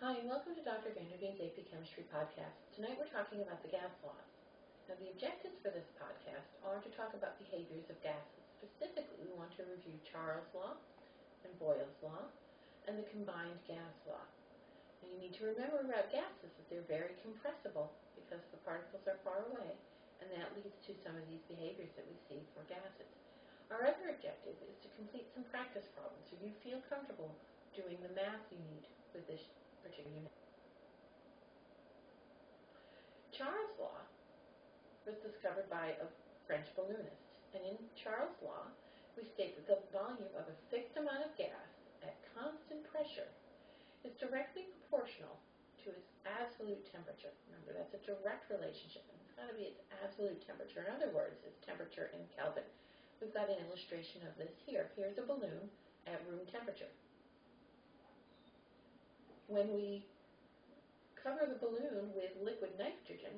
Hi, and welcome to Dr. Vanderveen's AP Chemistry Podcast. Tonight we're talking about the gas laws. Now, the objectives for this podcast are to talk about behaviors of gases. Specifically, we want to review Charles' Law and Boyle's Law and the combined gas law. And you need to remember about gases that they're very compressible because the particles are far away, and that leads to some of these behaviors that we see for gases. Our other objective is to complete some practice problems so you feel comfortable doing the math you need with this particular unit. Charles' Law was discovered by a French balloonist, and in Charles' Law, we state that the volume of a fixed amount of gas at constant pressure is directly proportional to its absolute temperature. Remember, that's a direct relationship, and it's got to be its absolute temperature. In other words, its temperature in Kelvin. We've got an illustration of this here. Here's a balloon at room temperature. When we cover the balloon with liquid nitrogen,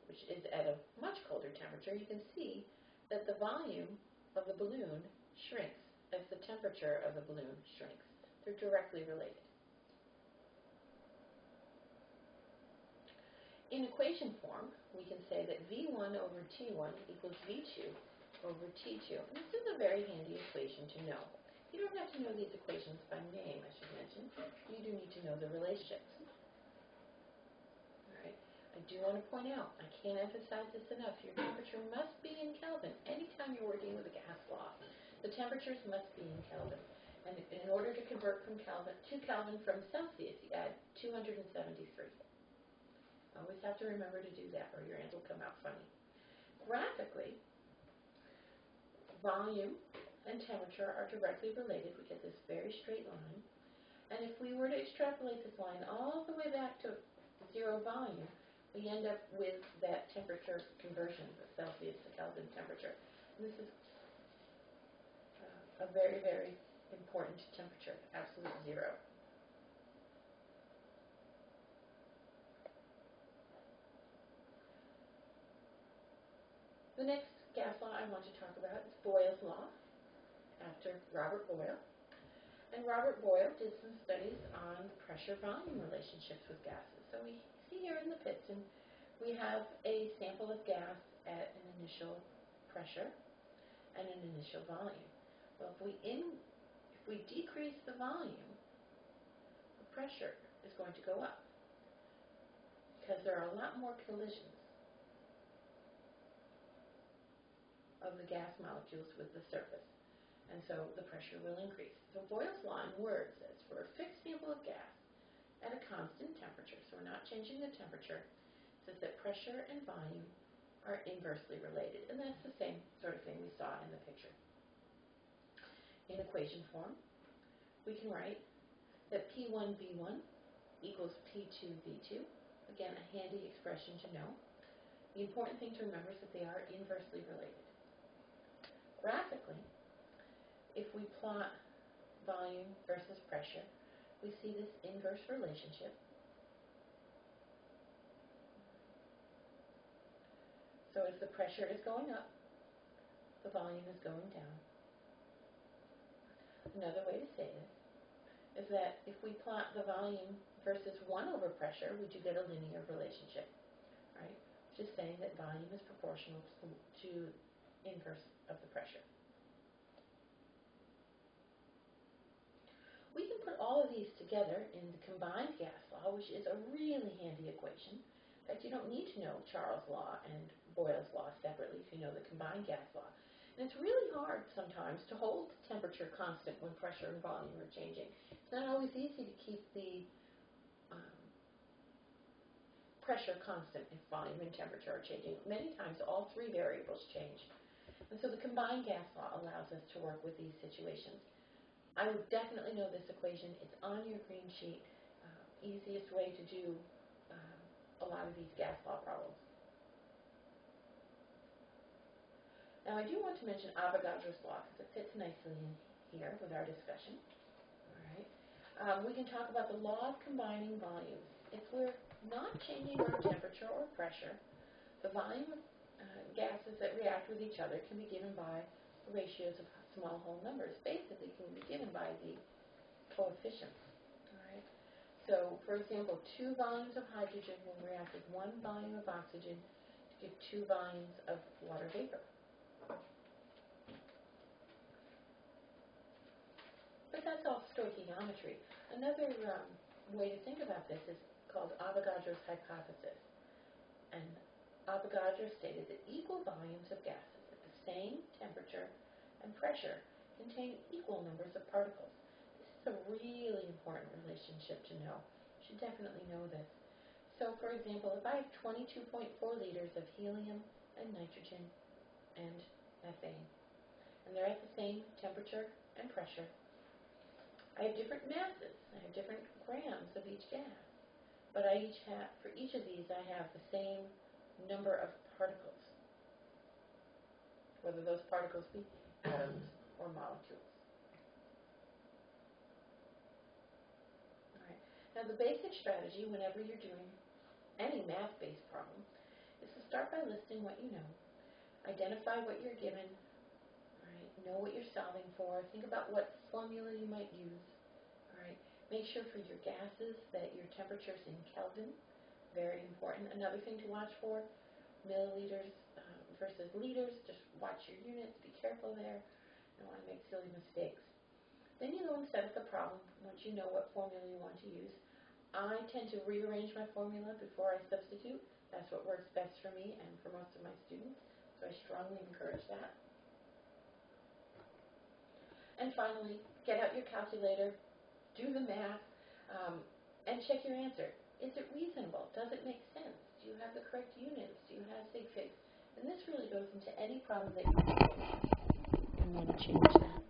which is at a much colder temperature, you can see that the volume of the balloon shrinks as the temperature of the balloon shrinks. They're directly related. In equation form, we can say that V1 over T1 equals V2 over T2. And this is a very handy equation to know. You don't have to know these equations by name, I should mention. You do need to know the relationships. All right. I do want to point out, I can't emphasize this enough, your temperature must be in Kelvin. Anytime you're working with a gas law, the temperatures must be in Kelvin. And in order to convert from Kelvin to Kelvin from Celsius, you add 273. Always have to remember to do that, or your answer will come out funny. Graphically, volume and temperature are directly related. We get this very straight line. And if we were to extrapolate this line all the way back to zero volume, we end up with that temperature conversion, the Celsius to Kelvin temperature. And this is a very, very important temperature, absolute zero. The next gas law I want to talk about is Boyle's Law, after Robert Boyle. And Robert Boyle did some studies on pressure-volume relationships with gases. So we see here in the piston, we have a sample of gas at an initial pressure and an initial volume. Well, if we decrease the volume, the pressure is going to go up because there are a lot more collisions of the gas molecules with the surface. And so the pressure will increase. So Boyle's Law in words says for a fixed sample of gas at a constant temperature, so we're not changing the temperature, says that pressure and volume are inversely related. And that's the same sort of thing we saw in the picture. In equation form, we can write that P1V1 equals P2V2. Again, a handy expression to know. The important thing to remember is that they are inversely related. Graphically, if we plot volume versus pressure, we see this inverse relationship. So as the pressure is going up, the volume is going down. Another way to say this is that if we plot the volume versus 1 over pressure, we do get a linear relationship, right? Just saying that volume is proportional to inverse of the pressure. We can put all of these together in the combined gas law, which is a really handy equation. In fact, you don't need to know Charles' Law and Boyle's Law separately if you know the combined gas law. And it's really hard sometimes to hold the temperature constant when pressure and volume are changing. It's not always easy to keep the pressure constant if volume and temperature are changing. Many times all three variables change. And so the combined gas law allows us to work with these situations. I would definitely know this equation. It's on your green sheet. Easiest way to do a lot of these gas law problems. Now I do want to mention Avogadros Law because it fits nicely in here with our discussion. All right. We can talk about the law of combining volumes. If we're not changing our temperature or pressure, the volume of gases that react with each other can be given by ratios of small whole numbers. Basically, can be given by the coefficients. All right. So, for example, 2 volumes of hydrogen will react with 1 volume of oxygen to give 2 volumes of water vapor. But that's all stoichiometry. Another way to think about this is called Avogadros Hypothesis. And Avogadros stated that equal volumes of gases at the same temperature and pressure contain equal numbers of particles. This is a really important relationship to know. You should definitely know this. So, for example, if I have 22.4 liters of helium and nitrogen and methane, and they're at the same temperature and pressure, I have different masses. I have different grams of each gas. But for each of these, I have the same number of particles, whether those particles be atoms or molecules. All right. Now, the basic strategy whenever you're doing any math-based problem is to start by listing what you know, identify what you're given, right? Know what you're solving for, think about what formula you might use. All right. Make sure for your gases that your temperature's in Kelvin, very important. Another thing to watch for, milliliters versus liters. Just watch your units, be careful there. You don't want to make silly mistakes. Then you go and set up the problem once you know what formula you want to use. I tend to rearrange my formula before I substitute. That's what works best for me and for most of my students, so I strongly encourage that. And finally, get out your calculator, do the math, and check your answer. Is it reasonable? Does it make sense? Do you have the correct units? Do you have sig figs? And this really goes into any problem that you want to change that.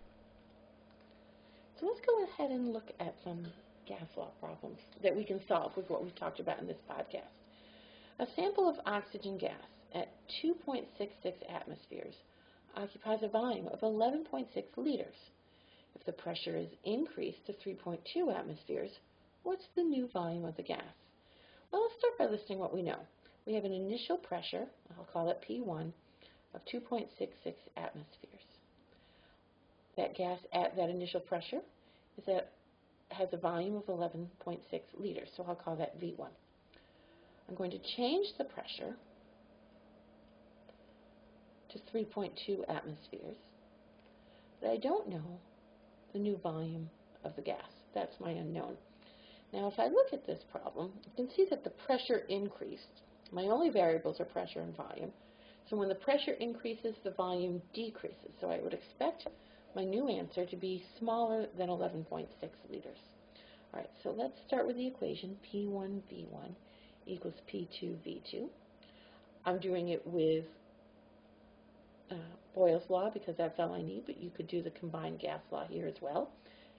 So let's go ahead and look at some gas law problems that we can solve with what we've talked about in this podcast. A sample of oxygen gas at 2.66 atmospheres occupies a volume of 11.6 liters. If the pressure is increased to 3.2 atmospheres, what's the new volume of the gas? Well, let's start by listing what we know. We have an initial pressure, I'll call it P1, of 2.66 atmospheres. That gas at that initial pressure has a volume of 11.6 liters, so I'll call that V1. I'm going to change the pressure to 3.2 atmospheres, but I don't know the new volume of the gas. That's my unknown. Now, if I look at this problem, you can see that the pressure increased. My only variables are pressure and volume. So when the pressure increases, the volume decreases. So I would expect my new answer to be smaller than 11.6 liters. All right, so let's start with the equation. P1V1 equals P2V2. I'm doing it with Boyles Law because that's all I need, but you could do the combined gas law here as well.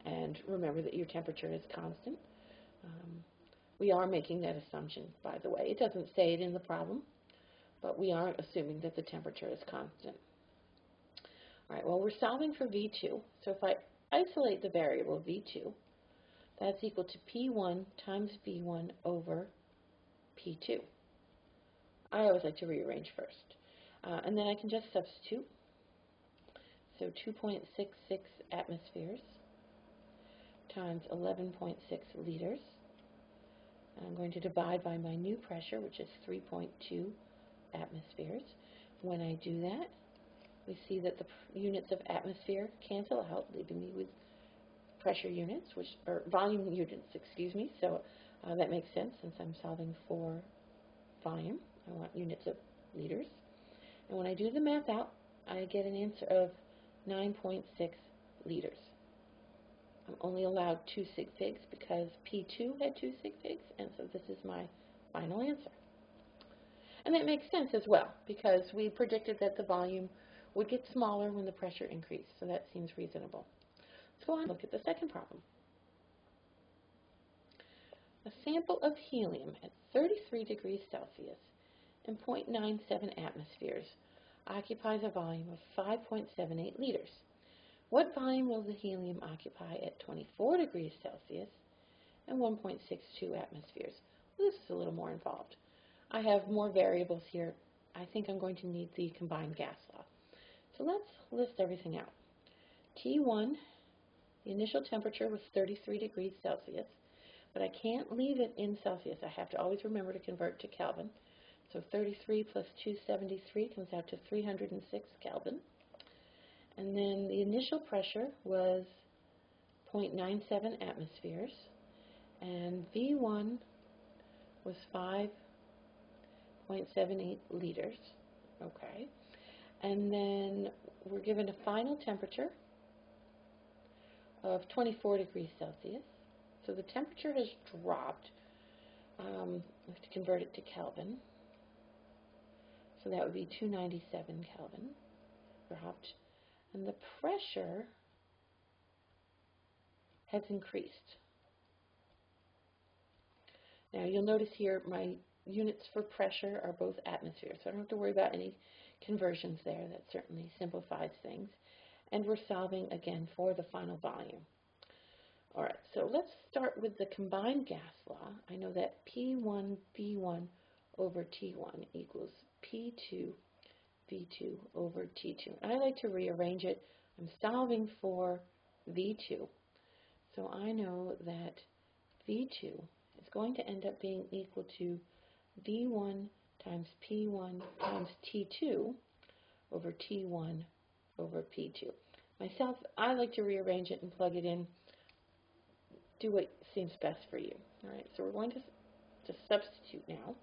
And remember that your temperature is constant. We are making that assumption, by the way. It doesn't say it in the problem, but we are assuming that the temperature is constant. All right, well, we're solving for V2. So if I isolate the variable V2, that's equal to P1 times V1 over P2. I always like to rearrange first. And then I can just substitute. So 2.66 atmospheres times 11.6 liters. And I'm going to divide by my new pressure, which is 3.2 atmospheres. When I do that, we see that the units of atmosphere cancel out, leaving me with pressure units, or volume units, excuse me. So that makes sense since I'm solving for volume. I want units of liters. And when I do the math out, I get an answer of 9.6 liters. I'm only allowed 2 sig figs because P2 had 2 sig figs, and so this is my final answer. And that makes sense as well because we predicted that the volume would get smaller when the pressure increased, so that seems reasonable. Let's go on and look at the second problem. A sample of helium at 33 degrees Celsius and 0.97 atmospheres occupies a volume of 5.78 liters. What volume will the helium occupy at 24 degrees Celsius and 1.62 atmospheres? Well, this is a little more involved. I have more variables here. I think I'm going to need the combined gas law. So let's list everything out. T1, the initial temperature was 33 degrees Celsius. but I can't leave it in Celsius. I have to always remember to convert to Kelvin. So 33 plus 273 comes out to 306 Kelvin. And then the initial pressure was 0.97 atmospheres, and V1 was 5.78 liters. Okay. And then we're given a final temperature of 24 degrees Celsius. So the temperature has dropped. We have to convert it to Kelvin. So that would be 297 Kelvin dropped. And the pressure has increased. Now you'll notice here my units for pressure are both atmospheres, so I don't have to worry about any conversions there. That certainly simplifies things. And we're solving again for the final volume. All right, so let's start with the combined gas law. I know that P1 V1 over T1 equals P2 V2 over T2. And I like to rearrange it. I'm solving for V2. So I know that V2 is going to end up being equal to V1 times P1 times T2 over T1 over P2. Myself, I like to rearrange it and plug it in. Do what seems best for you. All right, so we're going to substitute now.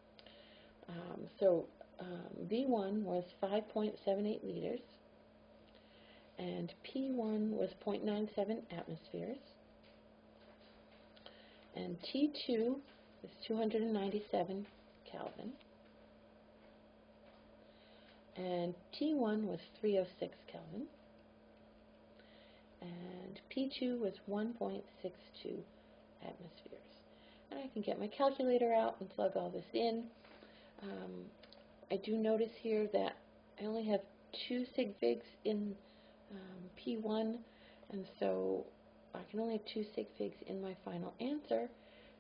V1 was 5.78 liters, and P1 was 0.97 atmospheres, and T2 is 297 Kelvin, and T1 was 306 Kelvin, and P2 was 1.62 atmospheres. And I can get my calculator out and plug all this in. I do notice here that I only have 2 sig figs in P1, and so I can only have 2 sig figs in my final answer.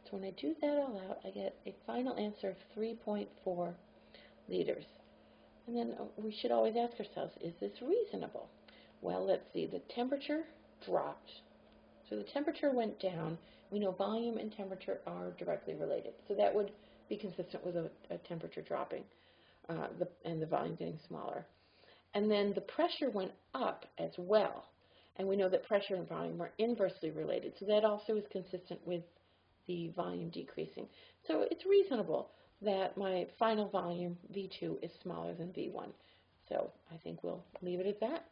So when I do that all out, I get a final answer of 3.4 liters. And then we should always ask ourselves, is this reasonable? Well, let's see. The temperature dropped. So the temperature went down. We know volume and temperature are directly related. So that would be consistent with a temperature dropping and the volume getting smaller. And then the pressure went up as well. And we know that pressure and volume are inversely related. So that also is consistent with the volume decreasing. So it's reasonable that my final volume, V2, is smaller than V1. So I think we'll leave it at that.